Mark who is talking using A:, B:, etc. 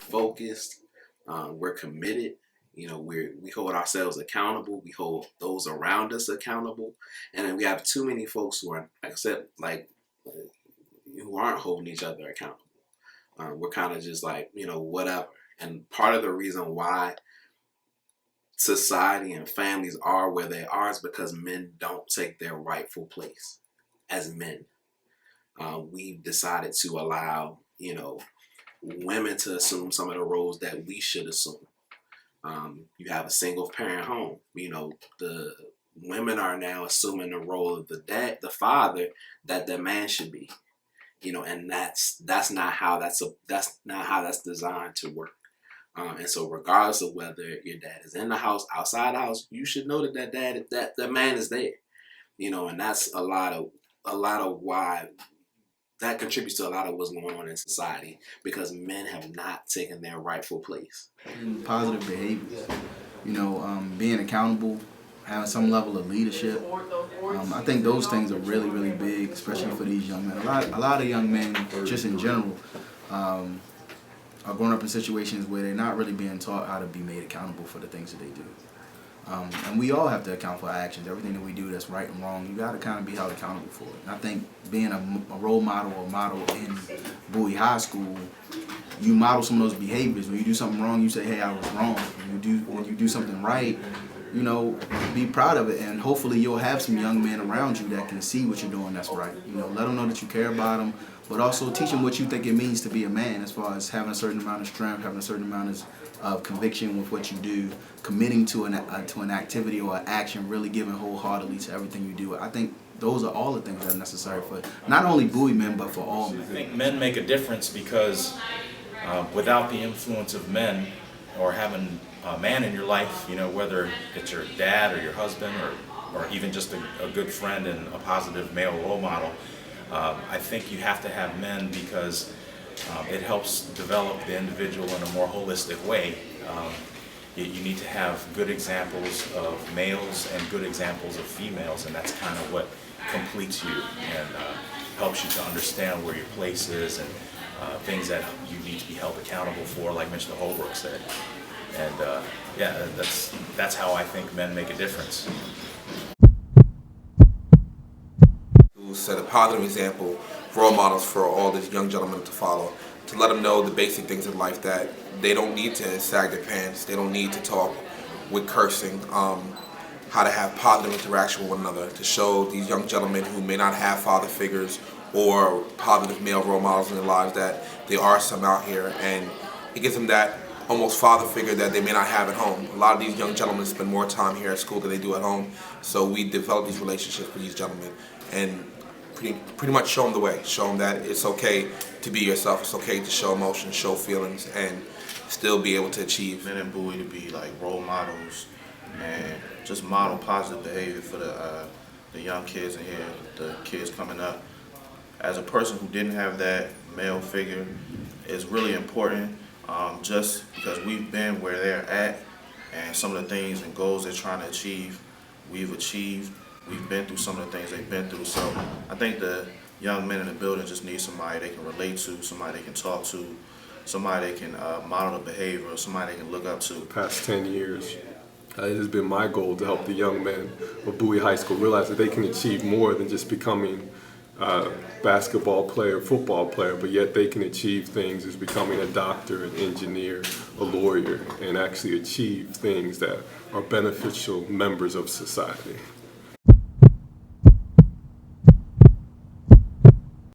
A: focused, we're committed. We hold ourselves accountable. We hold those around us accountable, and then we have too many folks who are, like I said, who aren't holding each other accountable. We're kind of just like, whatever. And part of the reason why society and families are where they are is because men don't take their rightful place as men. We've decided to allow, women to assume some of the roles that we should assume. You have a single parent home. The women are now assuming the role of the father that the man should be. And that's not how that's designed to work. And so regardless of whether your dad is in the house, outside the house, you should know that the man is there. And that's a lot of why that contributes to a lot of what's going on in society, because men have not taken their rightful place.
B: Positive behaviors, being accountable, having some level of leadership. I think those things are really, really big, especially for these young men. A lot of young men, just in general, are growing up in situations where they're not really being taught how to be made accountable for the things that they do. And we all have to account for our actions. Everything that we do that's right and wrong, you got to kind of be held accountable for it. And I think being a role model or model in Bowie High School, you model some of those behaviors. When you do something wrong, you say, hey, I was wrong. When you do something right, be proud of it. And hopefully you'll have some young men around you that can see what you're doing that's right. Let them know that you care about them, but also teach them what you think it means to be a man, as far as having a certain amount of strength, having a certain amount of conviction with what you do, committing to an activity or an action, really giving wholeheartedly to everything you do. I think those are all the things that are necessary for not only Bowie men, but for all men.
C: I think men make a difference because without the influence of men, or having a man in your life, whether it's your dad or your husband or even just a good friend and a positive male role model, I think you have to have men because it helps develop the individual in a more holistic way. You need to have good examples of males and good examples of females, and that's kind of what completes you and helps you to understand where your place is and things that you need to be held accountable for, like Mr. Holbrook said. And that's how I think men make a difference.
D: To set a positive example, role models for all these young gentlemen to follow, to let them know the basic things in life, that they don't need to sag their pants, they don't need to talk with cursing, how to have positive interaction with one another, to show these young gentlemen who may not have father figures or positive male role models in their lives that there are some out here, and it gives them that almost father figure that they may not have at home. A lot of these young gentlemen spend more time here at school than they do at home, so we develop these relationships with these gentlemen and pretty much show them the way, show them that it's okay to be yourself, it's okay to show emotions, show feelings, and still be able to achieve.
E: Men in Bowie to be like role models and just model positive behavior for the young kids in here, the kids coming up. As a person who didn't have that male figure, it's really important, just because we've been where they're at and some of the things and goals they're trying to achieve, we've achieved. We've been through some of the things they've been through. So I think the young men in the building just need somebody they can relate to, somebody they can talk to, somebody they can model the behavior, somebody they can look up to.
F: The past 10 years, it has been my goal to help the young men of Bowie High School realize that they can achieve more than just becoming a basketball player, football player, but yet they can achieve things as becoming a doctor, an engineer, a lawyer, and actually achieve things that are beneficial members of society.